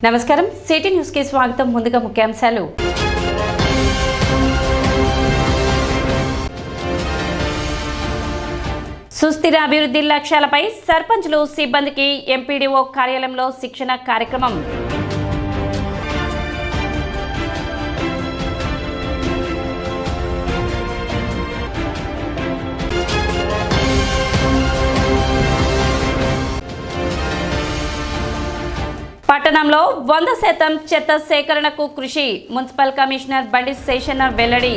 నమస్కారం city news కి స్వాగతం. ముందుగా ముఖ్యాంశాలు. సుస్థిర అభివృద్ధి లక్ష్యాలపై సర్పంచ్లు సిబ్బందికి ఎంపీడీఓ కార్యాలయంలో శిక్షణ కార్యక్రమం. పట్టణంలో 100% చెత్త సేకరణకు కృషి. మున్సిపల్ కమిషనర్ బండి శేషన్న వెల్లడి.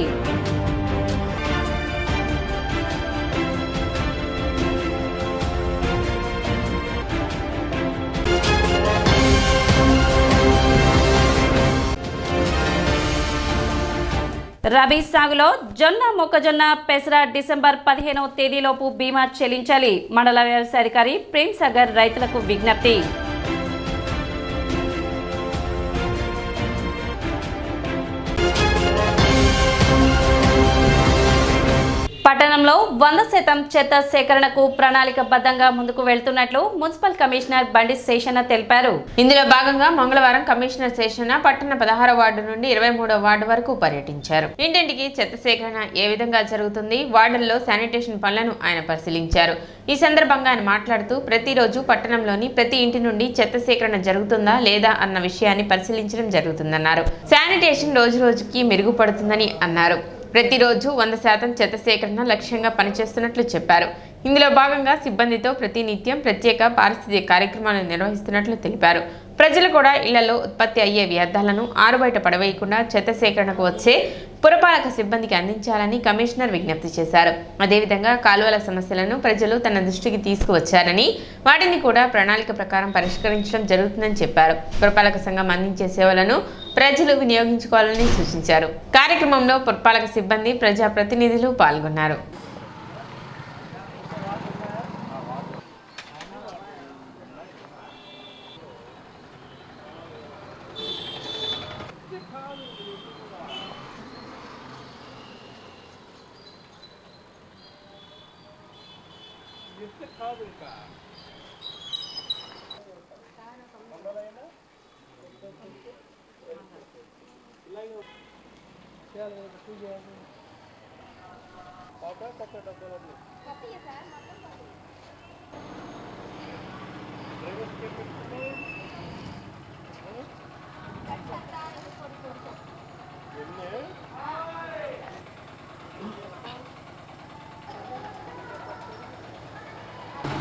రబీ సాగులో జొన్న, మొక్కజొన్న, పెసర డిసెంబర్ 15వ తేదీలోపు బీమా చెల్లించాలి. మండల వ్యవసాయ అధికారి ప్రేమ్ సాగర్ రైతులకు విజ్ఞప్తి. పట్టణంలో 100% చెత్త సేకరణకు ప్రణాళికబద్ధంగా ముందుకు వెళ్తున్నట్లు మున్సిపల్ కమిషనర్ బండి శేషన్న తెలిపారు. ఇందులో భాగంగా మంగళవారం కమిషనర్ శేషన్న పట్టణ 16వ వార్డు నుండి 23వ వార్డు వరకు పర్యటించారు. ఇంటింటికి చెత్త సేకరణ ఏ విధంగా జరుగుతుంది, వార్డుల్లో శానిటేషన్ పనులను ఆయన పరిశీలించారు. ఈ సందర్భంగా ఆయన మాట్లాడుతూ ప్రతిరోజు పట్టణంలోని ప్రతి ఇంటి నుండి చెత్త సేకరణ జరుగుతుందా లేదా అన్న విషయాన్ని పరిశీలించడం జరుగుతుందన్నారు. శానిటేషన్ రోజు రోజుకి మెరుగుపడుతుందని అన్నారు. ప్రతిరోజు 100% చెత్త సేకరణ లక్ష్యంగా పనిచేస్తున్నట్లు చెప్పారు. ఇందులో భాగంగా సిబ్బందితో ప్రతినిత్యం ప్రత్యేక పారిశుద్ధ్య కార్యక్రమాలను నిర్వహిస్తున్నట్లు తెలిపారు. ప్రజలు కూడా ఇళ్లలో ఉత్పత్తి అయ్యే వ్యర్థాలను ఆరుబయట పడవేయకుండా చెత్త సేకరణకు వచ్చే పురపాలక సిబ్బందికి అందించాలని కమిషనర్ విజ్ఞప్తి చేశారు. అదేవిధంగా కాలువల సమస్యలను ప్రజలు తన దృష్టికి తీసుకువచ్చారని వాటిని కూడా ప్రణాళిక ప్రకారం పరిష్కరించడం జరుగుతుందని చెప్పారు. పురపాలక సంఘం అందించే సేవలను ప్రజలు వినియోగించుకోవాలని సూచించారు. కార్యక్రమంలో పురపాలక సిబ్బంది, ప్రజాప్రతినిధులు పాల్గొన్నారు.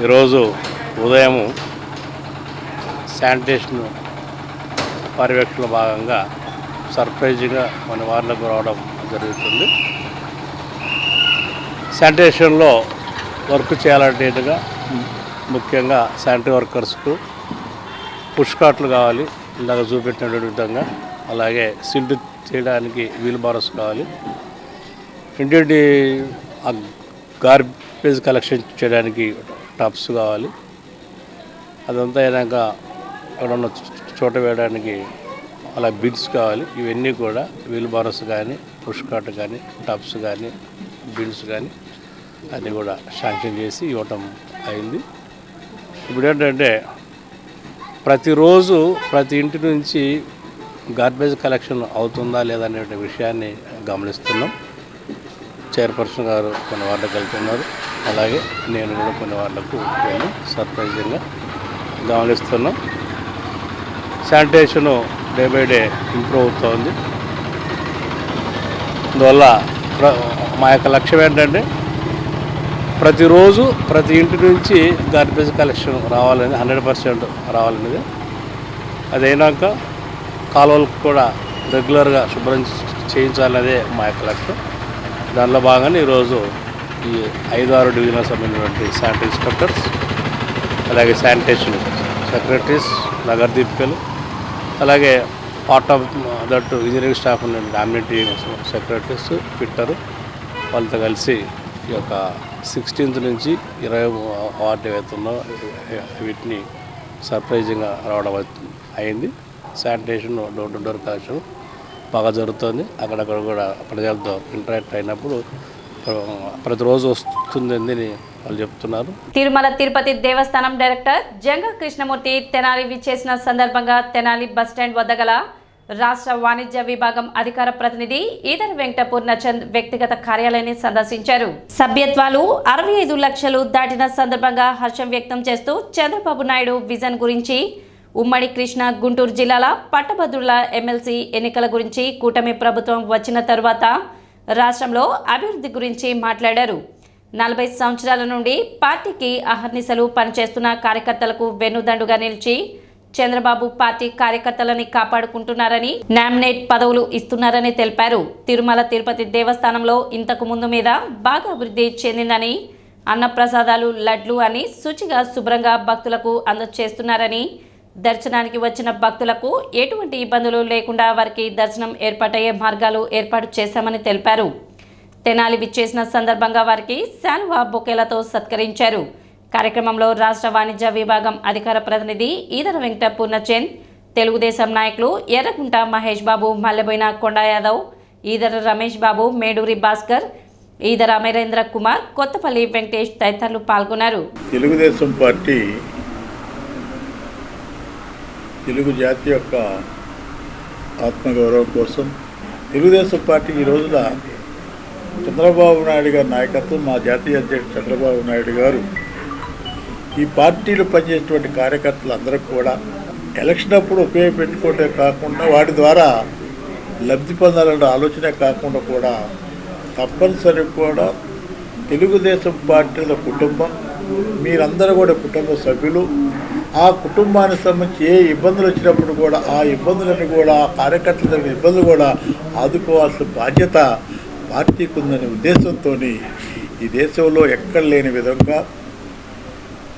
ఈరోజు ఉదయం శానిటేషన్ పర్యవేక్షణలో భాగంగా సర్ప్రైజింగ్గా మన వార్డులకు రావడం జరుగుతుంది. శానిటేషన్లో వర్క్ చేయాలంటేగా ముఖ్యంగా శానిటరీ వర్కర్స్కు పుష్ కార్ట్లు కావాలి, ఇలాగ చూపెట్టినటువంటి విధంగా. అలాగే సిల్ట్ చేయడానికి వీల్ బారస్ కావాలి. ఇంటి గార్బేజ్ కలెక్షన్ చేయడానికి టబ్స్ కావాలి. అదంతా అయినాక ఎక్కడన్నా చోట వేయడానికి అలా బిన్స్ కావాలి. ఇవన్నీ కూడా వీల్ బారస్ కానీ, పుష్ కార్ట్ కానీ, టబ్స్ కానీ, బిన్స్ కానీ అన్నీ కూడా శాంక్షన్ చేసి ఇవ్వటం అయింది. ఇప్పుడు ఏంటంటే ప్రతిరోజు ప్రతి ఇంటి నుంచి గార్బేజ్ కలెక్షన్ అవుతుందా లేదా అనే విషయాన్ని గమనిస్తున్నాం. చైర్పర్సన్ గారు కొన్ని వార్డులకు వెళ్తున్నారు, అలాగే నేను కూడా కొన్ని వార్డులకు వెళ్ళి సర్ప్రైజింగ్గా గమనిస్తున్నాం. Sanitation day by day improve అవుతోంది. అందువల్ల మా యొక్క లక్ష్యం ఏంటంటే ప్రతిరోజు ప్రతి ఇంటి నుంచి గార్బేజ్ కలెక్షన్ రావాలని 100% రావాలనేది. అదైనాక కాలువలకు కూడా రెగ్యులర్గా శుభ్రం చేయించాలనేదే మా యొక్క లక్ష్యం. దానిలో భాగంగా ఈరోజు ఈ 5-6 డివిజన్లకు సంబంధించినటువంటి శానిటరీ ఇన్స్పెక్టర్స్, అలాగే శానిటేషన్ సెక్రటరీస్, నగర దీపికలు, అలాగే part of that engineering staff ఉన్న డామినేట్ సెక్రటరీస్, ఫిట్టరు వాళ్ళతో కలిసి ఈ యొక్క 16th నుంచి 20 వార్డు ఏవైతుందో వీటిని సర్ప్రైజింగ్గా రావడం అయింది. Sanitation door to door collection బాగా జరుగుతుంది. అక్కడక్కడ కూడా ప్రజలతో ఇంటరాక్ట్ అయినప్పుడు ప్రతిరోజు వస్తుందని వాళ్ళు చెప్తున్నారు. తిరుమల తిరుపతి దేవస్థానం డైరెక్టర్ జంగా కృష్ణమూర్తి తెనాలి విచ్చేసిన సందర్భంగా తెనాలి బస్టాండ్ వద్ద గల రాష్ట్ర వాణిజ్య విభాగం అధికార ప్రతినిధి ఈదర వెంకట పూర్ణచంద్ వ్యక్తిగత కార్యాలయాన్ని సందర్శించారు. సభ్యత్వాలు 65 లక్షలు దాటిన సందర్భంగా హర్షం వ్యక్తం చేస్తూ చంద్రబాబు నాయుడు విజన్ గురించి, ఉమ్మడి కృష్ణా గుంటూరు జిల్లాల పట్టభద్రుల ఎమ్మెల్సీ ఎన్నికల గురించి, కూటమి ప్రభుత్వం వచ్చిన తరువాత రాష్ట్రంలో అభివృద్ధి గురించి మాట్లాడారు. 40 సంవత్సరాల నుండి పార్టీకి అహర్నిశలు పనిచేస్తున్న కార్యకర్తలకు వెన్నుదండుగా నిలిచి చంద్రబాబు పార్టీ కార్యకర్తలని కాపాడుకుంటున్నారని, నామినేట్ పదవులు ఇస్తున్నారని తెలిపారు. తిరుమల తిరుపతి దేవస్థానంలో ఇంతకు ముందు మీద బాగా అభివృద్ధి చెందిందని, అన్నప్రసాదాలు లడ్లు అని శుచిగా శుభ్రంగా భక్తులకు అందజేస్తున్నారని, దర్శనానికి వచ్చిన భక్తులకు ఎటువంటి ఇబ్బందులు లేకుండా వారికి దర్శనం ఏర్పాటయ్యే మార్గాలు ఏర్పాటు చేశామని తెలిపారు. తెనాలి విచ్చేసిన సందర్భంగా వారికి శాలువా బొకేలతో సత్కరించారు. కార్యక్రమంలో రాష్ట్ర వాణిజ్య విభాగం అధికార ప్రతినిధి ఈదర వెంకట పూర్ణచంద్, తెలుగుదేశం నాయకులు ఎర్రగుంట మహేష్ బాబు, మల్లెబోయిన కొండా యాదవ్, ఈదర రమేష్ బాబు, మేడూరి భాస్కర్, ఈదర అమరేంద్ర కుమార్, కొత్తపల్లి వెంకటేష్ తదితరులు పాల్గొన్నారు. తెలుగుదేశం పార్టీ తెలుగు జాతి యొక్క ఆత్మగౌరవం కోసం తెలుగుదేశం పార్టీ ఈ రోజున చంద్రబాబు నాయుడు గారి నాయకత్వం, మా జాతీయ అధ్యక్షుడు చంద్రబాబు నాయుడు గారు ఈ పార్టీలో పనిచేసేటువంటి కార్యకర్తలు అందరూ కూడా ఎలక్షన్ అప్పుడు ఉపయోగపెట్టుకోవటమే కాకుండా వాటి ద్వారా లబ్ధి పొందాలన్న ఆలోచనే కాకుండా కూడా తప్పనిసరి కూడా తెలుగుదేశం పార్టీల కుటుంబం, మీరందరూ కూడా కుటుంబ సభ్యులు, ఆ కుటుంబానికి సంబంధించి ఏ ఇబ్బందులు వచ్చినప్పుడు కూడా ఆ ఇబ్బందులని కూడా ఆ కార్యకర్తల ఇబ్బందులు కూడా ఆదుకోవాల్సిన బాధ్యత పార్టీకి ఉందనే ఉద్దేశంతో ఈ దేశంలో ఎక్కడ లేని విధంగా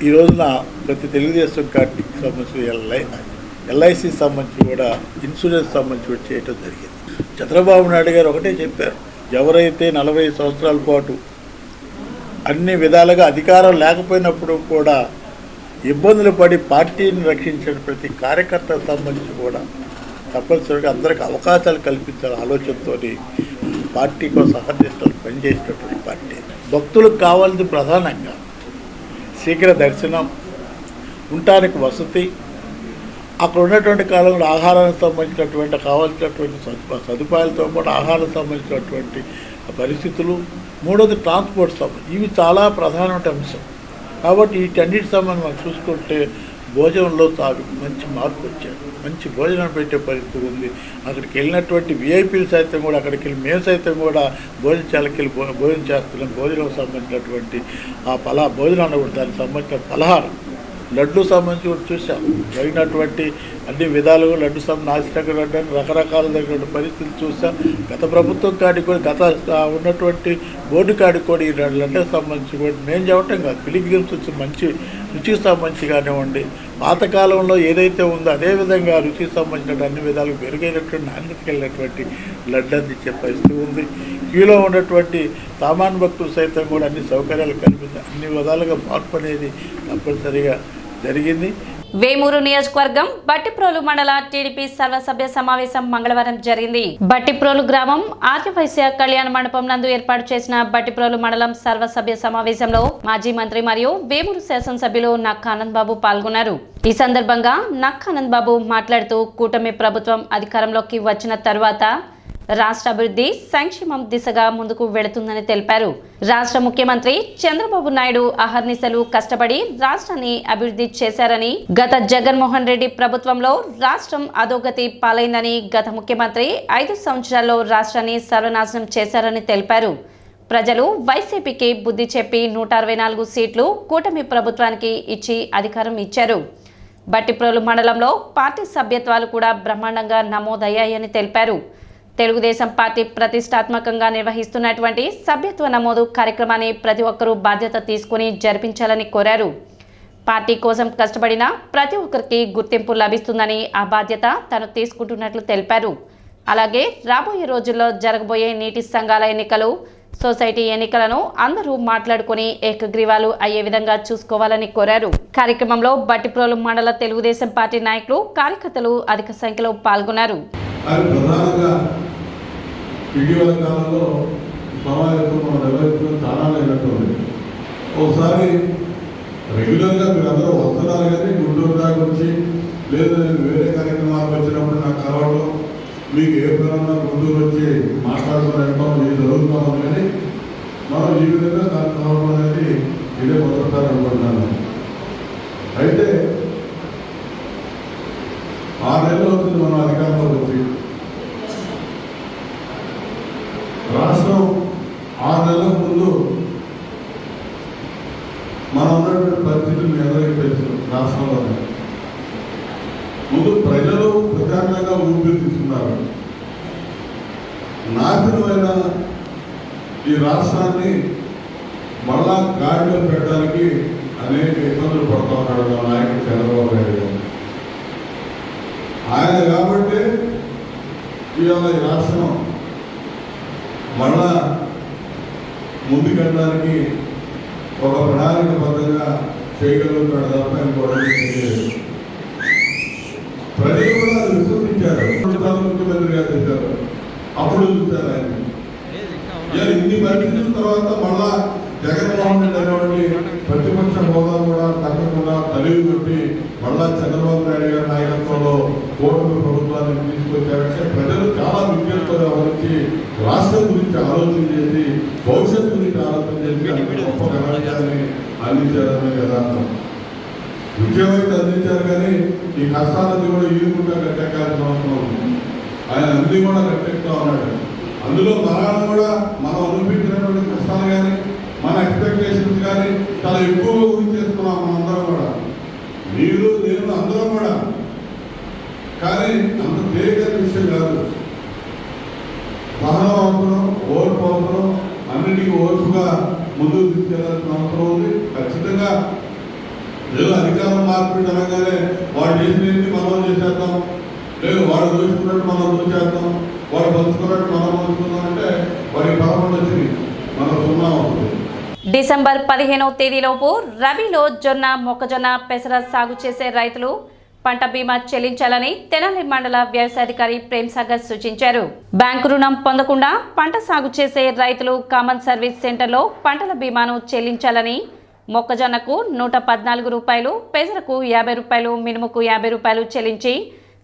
ఈ రోజున ప్రతి తెలుగుదేశం పార్టీకి సంబంధించి ఎల్ఐసి సంబంధించి కూడా ఇన్సూరెన్స్ సంబంధించి చేయటం జరిగింది. చంద్రబాబు నాయుడు గారు ఒకటే చెప్పారు, ఎవరైతే 40 సంవత్సరాల పాటు అన్ని విధాలుగా అధికారం లేకపోయినప్పుడు కూడా ఇబ్బందులు పడి పార్టీని రక్షించిన ప్రతి కార్యకర్తకు సంబంధించి కూడా తప్పనిసరిగా అందరికీ అవకాశాలు కల్పించాల ఆలోచనతో పార్టీ కోసం అహర్నిశలు పనిచేసినటువంటి పార్టీ. భక్తులకు కావాల్సింది ప్రధానంగా శీఘ్ర దర్శనం, ఉండటానికి వసతి, అక్కడ ఉన్నటువంటి కాలంలో ఆహారానికి సంబంధించినటువంటి కావాల్సినటువంటి సదుపాయాలతో పాటు ఆహారానికి సంబంధించినటువంటి పరిస్థితులు, మూడోది ట్రాన్స్పోర్ట్ సంబంధించి, ఇవి చాలా ప్రధానమైన అంశం. కాబట్టి వీటన్నిటి సంబంధం మనం చూసుకుంటే భోజనంలో మంచి మార్పు వచ్చారు, మంచి భోజనం పెట్టే పరిస్థితి ఉంది. అక్కడికి వెళ్ళినటువంటి విఐపీలు సైతం కూడా అక్కడికి వెళ్ళి మేము సైతం కూడా భోజనశాలకి వెళ్ళి భోజనం చేస్తున్నాం. భోజనం సంబంధించినటువంటి ఆ భోజనాన్ని కూడా దానికి సంబంధించిన పలహారం లడ్డు సంబంధించి కూడా చూసాం. జరిగినటువంటి అన్ని విధాలుగా లడ్డు నాశనకర రకరకాల దగ్గర పరిస్థితులు చూసాం. గత ప్రభుత్వం కాడికి కూడా ఉన్నటువంటి బోర్డు కాడికి కూడా ఈ లడ్డుకు సంబంధించి కూడా మేము చెప్పటం కాదు, పిలిగ్రిమ్స్ వచ్చి మంచి రుచికి సంబంధించి కానివ్వండి, పాతకాలంలో ఏదైతే ఉందో అదేవిధంగా రుచికి సంబంధించిన అన్ని విధాలుగా మెరుగైనటువంటి నాణ్యతకి వెళ్ళినటువంటి లడ్డు అందించే పరిస్థితి ఉంది. క్యూలో ఉన్నటువంటి సామాన్య భక్తులు సైతం కూడా అన్ని సౌకర్యాలు కల్పించి అన్ని విధాలుగా మార్పు అనేది తప్పనిసరిగా జరిగింది. వేమూరు నియోజకవర్గం బట్టిప్రోలు మండల టీడీపీ సర్వసభ్య సమావేశం మంగళవారం జరిగింది. బట్టిప్రోలు గ్రామం ఆర్యవైశ్య కళ్యాణ మండపం నందు ఏర్పాటు చేసిన బట్టిప్రోలు మండలం సర్వసభ్య సమావేశంలో మాజీ మంత్రి మరియు వేమూరు శాసనసభ్యులు నక్క ఆనంద్ బాబు పాల్గొన్నారు. ఈ సందర్భంగా నక్క ఆనంద్ బాబు మాట్లాడుతూ కూటమి ప్రభుత్వం అధికారంలోకి వచ్చిన తరువాత రాష్ట్ర అభివృద్ధి సంక్షేమం దిశగా ముందుకు వెళుతుందని తెలిపారు. రాష్ట్ర ముఖ్యమంత్రి చంద్రబాబు నాయుడు అహర్నిశలు కష్టపడి రాష్ట్రాన్ని అభివృద్ధి చేశారని, గత జగన్మోహన్ రెడ్డి ప్రభుత్వంలో రాష్ట్రం అధోగతి పాలైందని, గత ముఖ్యమంత్రి 5 సంవత్సరాల్లో రాష్ట్రాన్ని సర్వనాశనం చేశారని తెలిపారు. ప్రజలు వైసీపీకి బుద్ధి చెప్పి 164 సీట్లు కూటమి ప్రభుత్వానికి ఇచ్చి అధికారం ఇచ్చారు. బట్టిప్రోలు మండలంలో పార్టీ సభ్యత్వాలు కూడా బ్రహ్మాండంగా నమోదయ్యాయని తెలిపారు. తెలుగుదేశం పార్టీ ప్రతిష్టాత్మకంగా నిర్వహిస్తున్నటువంటి సభ్యత్వ నమోదు కార్యక్రమాన్ని ప్రతి ఒక్కరూ బాధ్యత తీసుకుని జరిపించాలని కోరారు. పార్టీ కోసం కష్టపడిన ప్రతి ఒక్కరికి గుర్తింపు లభిస్తుందని ఆ బాధ్యత తను తీసుకుంటున్నట్లు తెలిపారు. అలాగే రాబోయే రోజుల్లో జరగబోయే నీటి సంఘాల ఎన్నికలు, సొసైటీ ఎన్నికలను అందరూ మాట్లాడుకుని ఏకగ్రీవాలు అయ్యే విధంగా చూసుకోవాలని కోరారు. కార్యక్రమంలో బట్టిప్రోలు మండల తెలుగుదేశం పార్టీ నాయకులు, కార్యకర్తలు అధిక సంఖ్యలో పాల్గొన్నారు. ప్రధానంగా ఇటీవల కాలంలో సమావేశం మనం నిర్వహించడం చాలా అయినట్టుంది. ఒకసారి రెగ్యులర్గా మీరు అందరూ వస్తున్నారు కానీ గుంటూరు దాకా వచ్చి లేదా నేను వేరే కార్యక్రమాలకు వచ్చినప్పుడు నాకు కలవడం, మీకు ఏ పనున్నా గుంటూరు వచ్చి మాట్లాడుకోవడం ఇది జరుగుతున్నాం. కానీ మనం ఈ విధంగా దాన్ని కలవడం అనేది ఇదే మొదటిసారి అనుకుంటున్నాను. అయితే 6 నెలలు అవుతుంది మనం అధికారంలోకి వచ్చి. రాష్ట్రం 6 నెలల ముందు మనం ఉన్నటువంటి పరిస్థితులు ఎవరికి తెలుసు. రాష్ట్రంలో ముందు ప్రజలు ప్రశాంతంగా ఊపిరి తీసుకున్నారు. నాశనమైన ఈ రాష్ట్రాన్ని మళ్ళా గాడిలో పెట్టడానికి అనేక ఇబ్బందులు పడుతూ ఉన్నాడు మా నాయకుడు చంద్రబాబు నాయుడు గారు. ఆయన కాబట్టి ఇవాళ ఈ రాష్ట్రం మళ్ళా ముందుకెళ్ళడానికి ఒక ప్రణాళికబద్ధంగా చేయగలుగుతాడు తప్ప ఇంకోటి చేయలేదు. ప్రజలు కూడా అది విశ్వసించారు. ముఖ్యమంత్రిగా చేశారు. అప్పుడు చూశారు ఆయన. ఇన్ని పరిస్థితుల తర్వాత మళ్ళా జగన్మోహన్ రెడ్డి అనేవాడిని ప్రతిపక్ష హోదా కూడా తగ్గకుండా తలివి పెట్టి మళ్ళా చంద్రబాబు నాయుడు గారి నాయకత్వంలో కూటమి ప్రభుత్వాన్ని తీసుకొచ్చారంటే ప్రజలు చాలా విజ్ఞతతో వ్యవహరించి రాష్ట్రం గురించి ఆలోచన చేసి భవిష్యత్తు గురించి ఆలోచన చేసి గొప్ప ఘనతని అందించారనే యథార్థం. విజయమైతే అందించారు కానీ ఈ కష్టాలన్నీ కూడా ఈదుకుంటా కట్టెక్కాల్సిన అవసరం ఉంది. ఆయన అన్ని కూడా కట్టెక్తా ఉన్నాడు. అందులో మనాలను కూడా మనం అనిపించినటువంటి కష్టాలు కానీ మన ఎక్స్పెక్టేషన్స్ కానీ చాలా ఎక్కువగా ఊరి చేసుకున్నాం మనందరం కూడా. మీరు నేను అందరం కూడా. కానీ అంత తేలికైన విషయం కాదు. సహనం అవసరం, ఓర్పు అవసరం, అన్నిటికీ ఓర్పుగా ముందుకు తీసుకెళ్లాల్సిన అవసరం ఉంది. ఖచ్చితంగా ఏదో అధికారం మార్పిడి అనగానే వాడు చేసినది మనం చేసేద్దాం, లేదు వాడు దోచుకున్నట్టు మనం దోచేద్దాం, వాడు పంచుకున్నట్టు మనం పంచుకుందాం అంటే వాడికి పదకొండు వచ్చింది, మనం 0 అవుతుంది. డిసెంబర్ 15వ తేదీలోపు రబీలో జొన్న, మొక్కజొన్న, పెసర సాగు చేసే రైతులు పంట బీమా చెల్లించాలని తెనాలి మండల వ్యవసాయాధికారి ప్రేమ్ సాగర్ సూచించారు. బ్యాంకు రుణం పొందకుండా పంట సాగు చేసే రైతులు కామన్ సర్వీస్ సెంటర్లో పంటల బీమాను చెల్లించాలని, మొక్కజొన్నకు 114 రూపాయలు, పెసరకు 50 రూపాయలు, మినుముకు 50 రూపాయలు చెల్లించి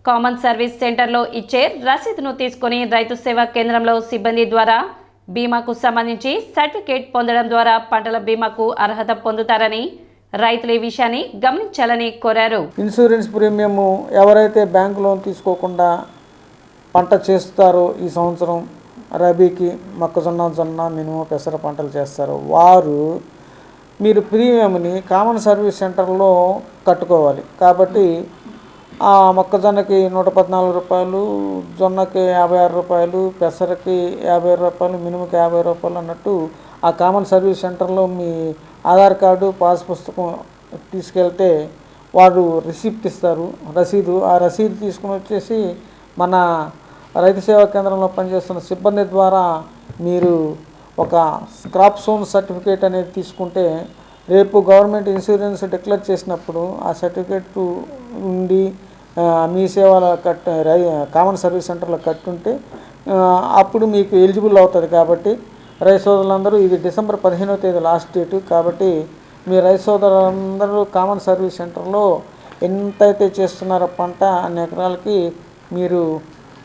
కామన్ సర్వీస్ సెంటర్లో ఇచ్చే రసీదును తీసుకుని రైతు సేవా కేంద్రంలో సిబ్బంది ద్వారా బీమాకు సంబంధించి సర్టిఫికేట్ పొందడం ద్వారా పంటల బీమాకు అర్హత పొందుతారని రైతులు ఈ విషయాన్ని గమనించాలని కోరారు. ఇన్సూరెన్స్ ప్రీమియం ఎవరైతే బ్యాంకు లోన్ తీసుకోకుండా పంట చేస్తారో ఈ సంవత్సరం రబీకి మొక్కజొన్న, జొన్న, మినుము, పెసర పంటలు చేస్తారో వారు మీరు ప్రీమియంని కామన్ సర్వీస్ సెంటర్లో కట్టుకోవాలి. కాబట్టి ఆ మొక్కజొన్నకి 114 రూపాయలు, జొన్నకి 56 రూపాయలు, పెసరకి 50 రూపాయలు, మినుముకి 50 రూపాయలు అన్నట్టు ఆ కామన్ సర్వీస్ సెంటర్లో మీ ఆధార్ కార్డు, పాస్ పుస్తకం తీసుకెళ్తే వారు రిసిప్ట్ ఇస్తారు, రసీదు. ఆ రసీదు తీసుకుని వచ్చేసి మన రైతు సేవా కేంద్రంలో పనిచేస్తున్న సిబ్బంది ద్వారా మీరు ఒక క్రాప్ జోన్ సర్టిఫికేట్ అనేది తీసుకుంటే రేపు గవర్నమెంట్ ఇన్సూరెన్స్ డిక్లేర్ చేసినప్పుడు ఆ సర్టిఫికేట్ ఉండి మీ సేవలో కామన్ సర్వీస్ సెంటర్లో కట్టుంటే అప్పుడు మీకు ఎలిజిబుల్ అవుతుంది. కాబట్టి రైతు సోదరులందరూ ఇది డిసెంబర్ 15వ తేదీ లాస్ట్ డేటు. కాబట్టి మీ రైతు సోదరులందరూ కామన్ సర్వీస్ సెంటర్లో ఎంతైతే చేస్తున్నారో పంట అన్ని ఎకరాలకి మీరు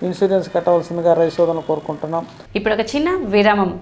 ఇన్సూరెన్స్ కట్టవలసిందిగా రైతు సోదరులను కోరుకుంటున్నాం. ఇప్పుడు ఒక చిన్న విరామం.